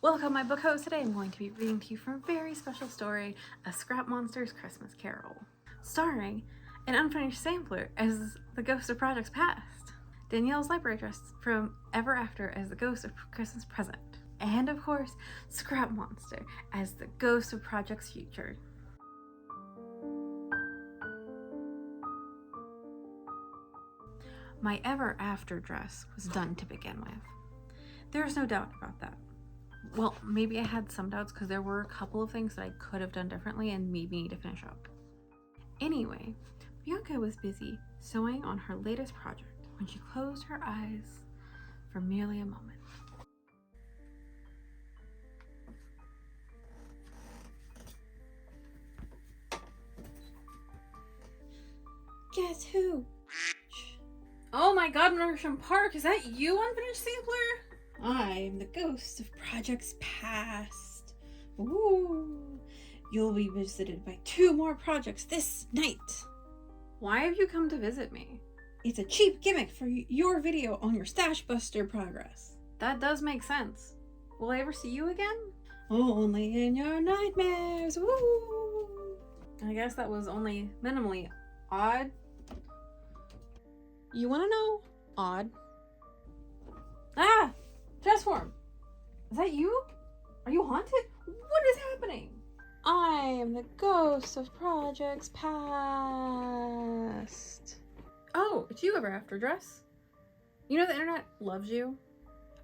Welcome, my bookhos. Today I'm going to be reading to you from a very special story, A Srapmonster's Christmas Carol, starring an unfinished sampler as the ghost of projects past, Danielle's library address from Ever After as the ghost of Christmas present, and of course, Scrapmonster as the ghost of projects future. My Ever After dress was done to begin with. There's no doubt about that. Well, maybe I had some doubts because there were a couple of things that I could have done differently and made me need to finish up. Anyway, Bianca was busy sewing on her latest project when she closed her eyes for merely a moment. Guess who? Oh my god, Nourisham Park, is that you, unfinished sampler? I'm the ghost of projects past. Ooh, you'll be visited by 2 more projects this night. Why have you come to visit me? It's a cheap gimmick for your video on your Stash Buster progress. That does make sense. Will I ever see you again? Only in your nightmares. Woo! I guess that was only minimally odd. You want to know? Odd. Ah! Transform! Is that you? Are you haunted? What is happening? I am the ghost of projects past. Oh, it's you, Ever After dress. You know the internet loves you.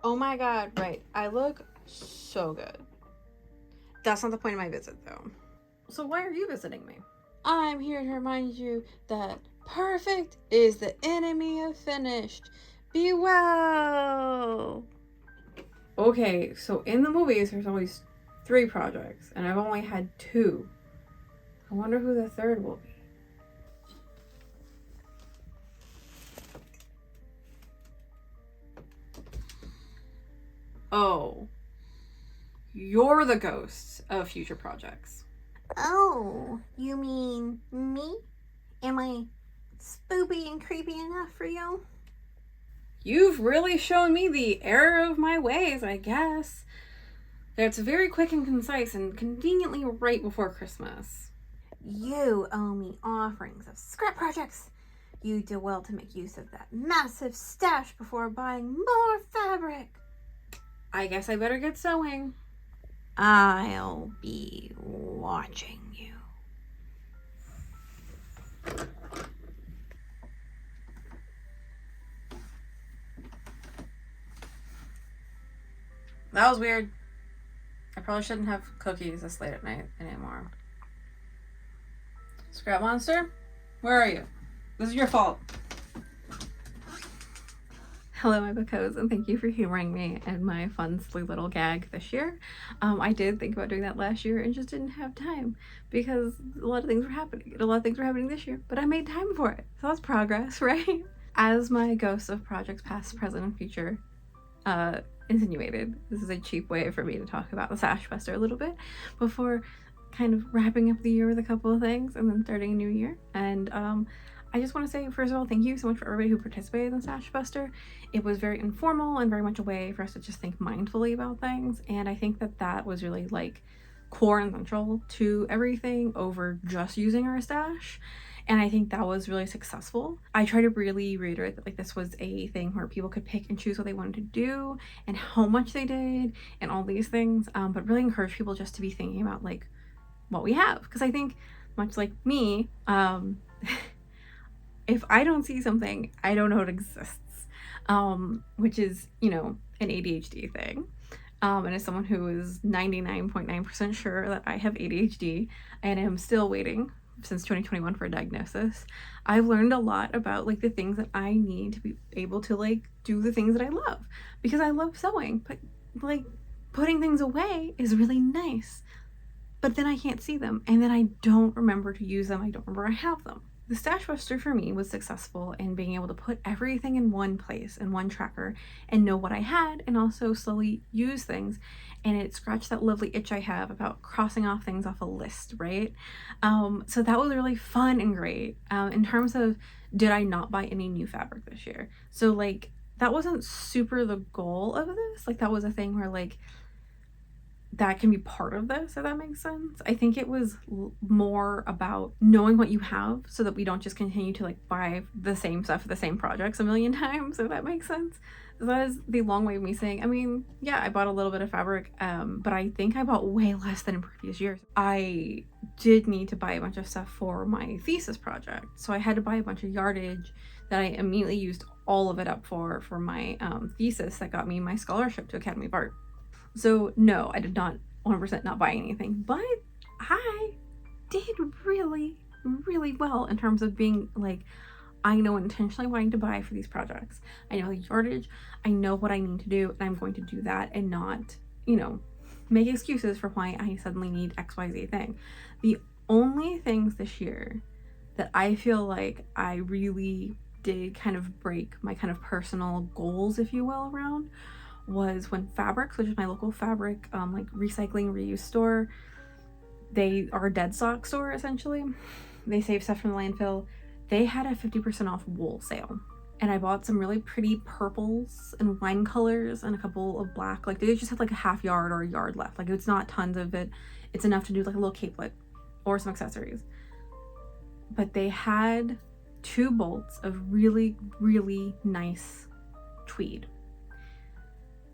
Oh my god, right. I look so good. That's not the point of my visit, though. So why are you visiting me? I'm here to remind you that perfect is the enemy of finished. Be well! Okay, so in the movies, there's always 3 projects, and I've only had 2. I wonder who the 3rd will be. Oh, you're the ghost of future projects. Oh, you mean me? Am I spoopy and creepy enough for you? You've really shown me the error of my ways, I guess. That's very quick and concise and conveniently right before Christmas. You owe me offerings of scrap projects. You do well to make use of that massive stash before buying more fabric. I guess I better get sewing. I'll be watching you. That was weird. I probably shouldn't have cookies this late at night anymore. Scrapmonster, where are you? This is your fault. Hello, my bookhos, and thank you for humoring me and my fun, silly little gag this year. I did think about doing that last year and just didn't have time because a lot of things were happening. A lot of things were happening this year, but I made time for it. So that's progress, right? As my ghosts of projects past, present, and future insinuated, this is a cheap way for me to talk about the Stash Buster a little bit before kind of wrapping up the year with a couple of things and then starting a new year. And I just want to say, first of all, thank you so much for everybody who participated in Stash Buster. It was very informal and very much a way for us to just think mindfully about things, and I think that that was really like core and central to everything over just using our stash. And I think that was really successful. I try to really reiterate that like this was a thing where people could pick and choose what they wanted to do and how much they did and all these things, but really encourage people just to be thinking about like what we have. Because I think much like me, if I don't see something, I don't know it exists, which is, you know, an ADHD thing. And as someone who is 99.9% sure that I have ADHD and am still waiting since 2021 for a diagnosis, I've learned a lot about like the things that I need to be able to like do the things that I love, because I love sewing, but like putting things away is really nice, but then I can't see them and then I don't remember to use them. I don't remember I have them. The Stash Buster for me was successful in being able to put everything in one place, in one tracker, and know what I had, and also slowly use things. And it scratched that lovely itch I have about crossing off things off a list, right? So that was really fun and great. In terms of, did I not buy any new fabric this year? So like, that wasn't super the goal of this. Like, that was a thing where like, that can be part of this, if that makes sense. I think it was more about knowing what you have so that we don't just continue to like buy the same stuff for the same projects a million times, if that makes sense. So that is the long way of me saying, I mean, yeah, I bought a little bit of fabric, but I think I bought way less than in previous years. I did need to buy a bunch of stuff for my thesis project. So I had to buy a bunch of yardage that I immediately used all of it up for my thesis that got me my scholarship to Academy of Art. So no, I did not 100% not buy anything, but I did really, really well in terms of being like, I know intentionally wanting to buy for these projects. I know the yardage, I know what I need to do, and I'm going to do that and not, you know, make excuses for why I suddenly need XYZ thing. The only things this year that I feel like I really did kind of break my kind of personal goals, if you will, around was when Fabrics, which is my local fabric like recycling reuse store, they are a dead stock store essentially. They save stuff from the landfill. They had a 50% off wool sale, and I bought some really pretty purples and wine colors and a couple of black. Like they just had like a half yard or a yard left. Like it's not tons of it. It's enough to do like a little capelet or some accessories. But they had 2 bolts of really, really nice tweed.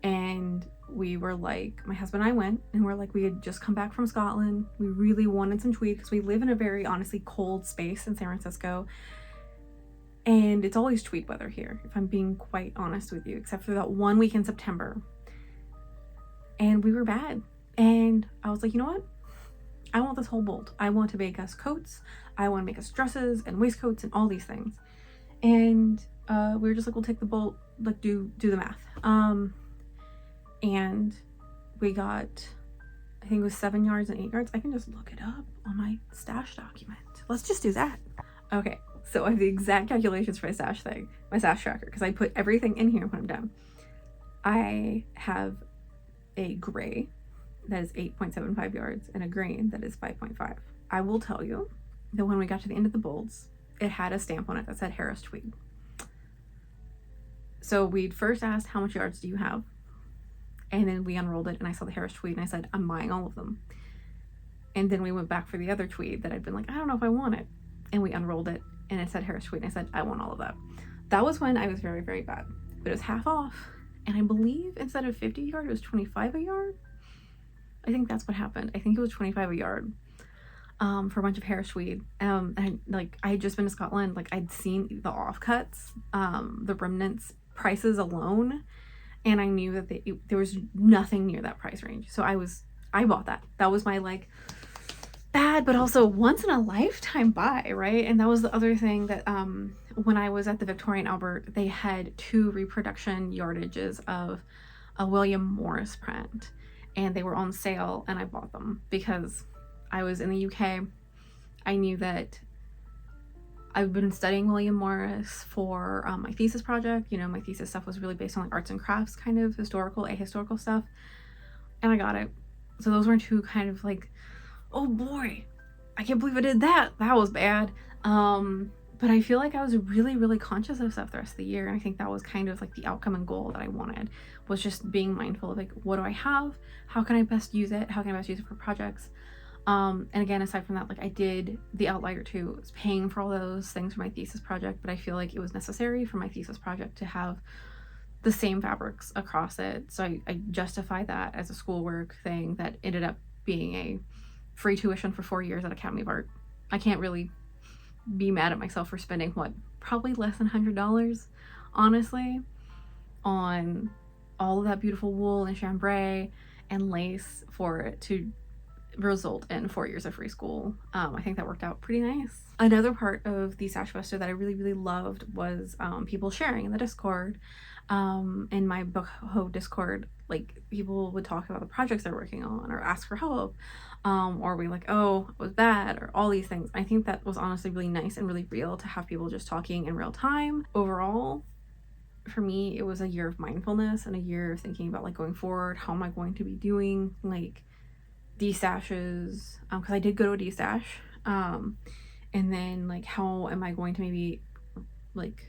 And we were like, my husband and I went, and we're like, we had just come back from Scotland. We really wanted some tweed because we live in a very honestly cold space in San Francisco. And it's always tweed weather here, if I'm being quite honest with you, except for that one week in September. And we were bad. And I was like, you know what? I want this whole bolt. I want to make us coats. I want to make us dresses and waistcoats and all these things. And we were just like, we'll take the bolt, like do the math. And we got, I think it was 7 yards and 8 yards. I can just look it up on my stash document. Let's just do that. Okay, so I have the exact calculations for my stash thing, my stash tracker, because I put everything in here when I'm done. I have a gray that is 8.75 yards and a green that is 5.5. I will tell you that when we got to the end of the bolts, it had a stamp on it that said Harris tweed. So we'd first asked, how much yards do you have? And then we unrolled it and I saw the Harris tweed and I said, I'm buying all of them. And then we went back for the other tweed that I'd been like, I don't know if I want it. And we unrolled it and it said Harris tweed and I said, I want all of that. That was when I was very, very bad. But it was half off. And I believe instead of 50 a yard, it was 25 a yard. I think that's what happened. I think it was 25 a yard for a bunch of Harris tweed. And like I had just been to Scotland. Like I'd seen the offcuts, the remnants prices alone. And I knew that there was nothing near that price range. So I bought that. That was my like bad, but also once in a lifetime buy, right? And that was the other thing that when I was at the Victoria and Albert, they had 2 reproduction yardages of a William Morris print. And they were on sale and I bought them because I was in the UK. I knew that I've been studying William Morris for my thesis project. You know, my thesis stuff was really based on like arts and crafts, kind of ahistorical stuff. And I got it. So those were 2 kind of like, oh boy, I can't believe I did that. That was bad. But I feel like I was really, really conscious of stuff the rest of the year. And I think that was kind of like the outcome and goal that I wanted, was just being mindful of like, what do I have? How can I best use it? How can I best use it for projects? And again, aside from that, like I did the outlier too. I was paying for all those things for my thesis project, but I feel like it was necessary for my thesis project to have the same fabrics across it. So I justify that as a schoolwork thing that ended up being a free tuition for 4 years at Academy of Art. I can't really be mad at myself for spending what, probably less than $100, honestly, on all of that beautiful wool and chambray and lace for it to result in 4 years of free school. I think that worked out pretty nice. Another part of the Stash Buster that I really, really loved was people sharing in the Discord. In my bookho Discord, like people would talk about the projects they're working on or ask for help, or be like, oh, it was bad, or all these things. I think that was honestly really nice and really real to have people just talking in real time. Overall, for me, it was a year of mindfulness and a year of thinking about like going forward, how am I going to be doing like destashes, because I did go to a destash, and then like how am I going to maybe like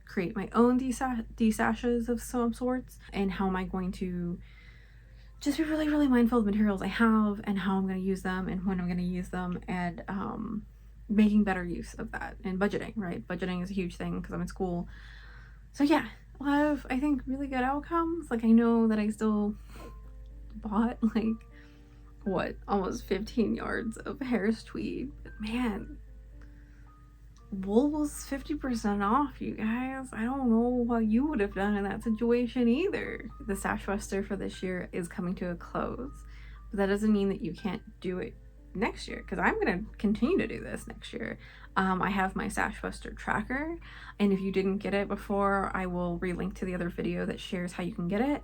create my own destashes of some sorts, and how am I going to just be really, really mindful of the materials I have and how I'm going to use them and when I'm going to use them, and making better use of that, and budgeting, right? Budgeting is a huge thing because I'm in school. So yeah, a lot of, I think, really good outcomes. Like, I know that I still bought like, what, almost 15 yards of Harris tweed, but man, wool was 50% off, you guys. I don't know what you would have done in that situation either. The Srapmonster for this year is coming to a close, but that doesn't mean that you can't do it next year, because I'm going to continue to do this next year. I have my Srapmonster tracker, and if you didn't get it before, I will relink to the other video that shares how you can get it.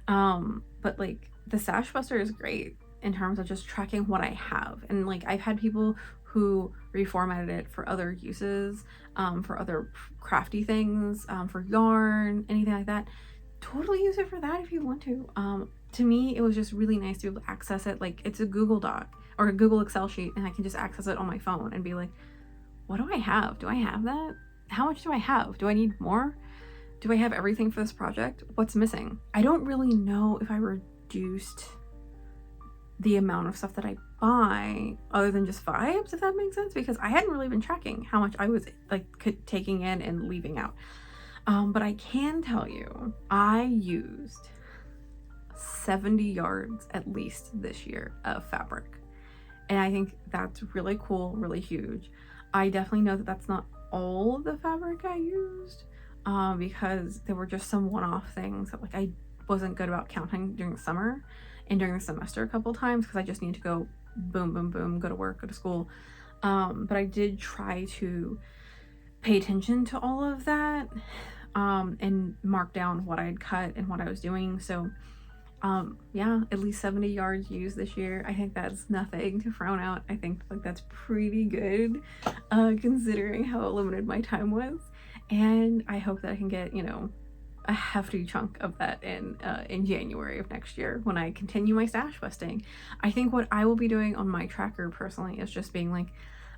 But like, the Srapmonster is great in terms of just tracking what I have, and like, I've had people who reformatted it for other uses, for other crafty things, for yarn, anything like that. Totally use it for that if you want to. To me, it was just really nice to be able to access it. Like, it's a Google Doc or a Google Excel sheet, and I can just access it on my phone and be like, what do I have? Do I have that? How much do I have? Do I need more? Do I have everything for this project? What's missing? I don't really know if I reduced the amount of stuff that I buy other than just vibes, if that makes sense, because I hadn't really been tracking how much I was like taking in and leaving out. But I can tell you, I used 70 yards at least this year of fabric, and I think that's really cool, really huge. I definitely know that that's not all of the fabric I used, because there were just some one-off things that like I wasn't good about counting during the summer and during the semester a couple times, because I just need to go boom, boom, boom, go to work, go to school. But I did try to pay attention to all of that, and mark down what I'd cut and what I was doing. So yeah, at least 70 yards used this year. I think that's nothing to frown out. I think like that's pretty good, considering how limited my time was. And I hope that I can get, you know, a hefty chunk of that in January of next year when I continue my stash busting. I think what I will be doing on my tracker personally is just being like,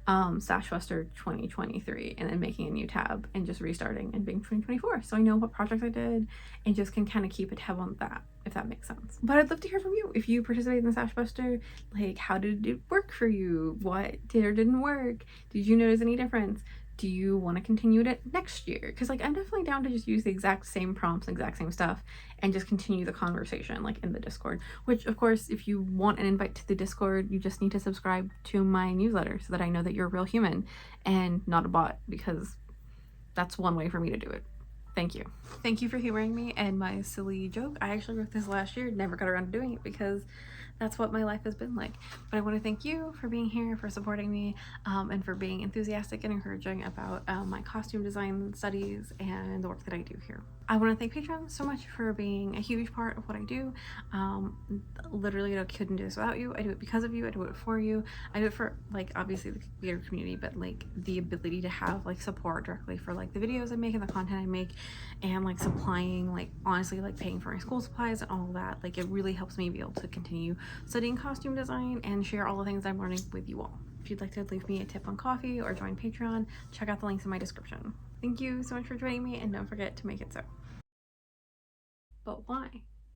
Srapmonster 2023, and then making a new tab and just restarting and being 2024, so I know what projects I did and just can kind of keep a tab on that, if that makes sense. But I'd love to hear from you if you participated in the Srapmonster. Like, how did it work for you? What did or didn't work? Did you notice any difference? Do you want to continue it next year? Because like, I'm definitely down to just use the exact same prompts, exact same stuff, and just continue the conversation like in the Discord, which of course, if you want an invite to the Discord, you just need to subscribe to my newsletter so that I know that you're a real human and not a bot, because that's one way for me to do it. Thank you. Thank you for humoring me and my silly joke. I actually wrote this last year, never got around to doing it because that's what my life has been like. But I want to thank you for being here, for supporting me, and for being enthusiastic and encouraging about my costume design studies and the work that I do here. I want to thank patrons so much for being a huge part of what I do. Literally, I couldn't do this without you. I do it because of you. I do it for you. I do it for like obviously the creator community, but like the ability to have like support directly for like the videos I make and the content I make, and like supplying, like honestly, like paying for my school supplies and all that. Like, it really helps me be able to continue studying costume design and share all the things I'm learning with you all. If you'd like to leave me a tip on coffee or join Patreon, check out the links in my description. Thank you so much for joining me, and don't forget to make it so. But why?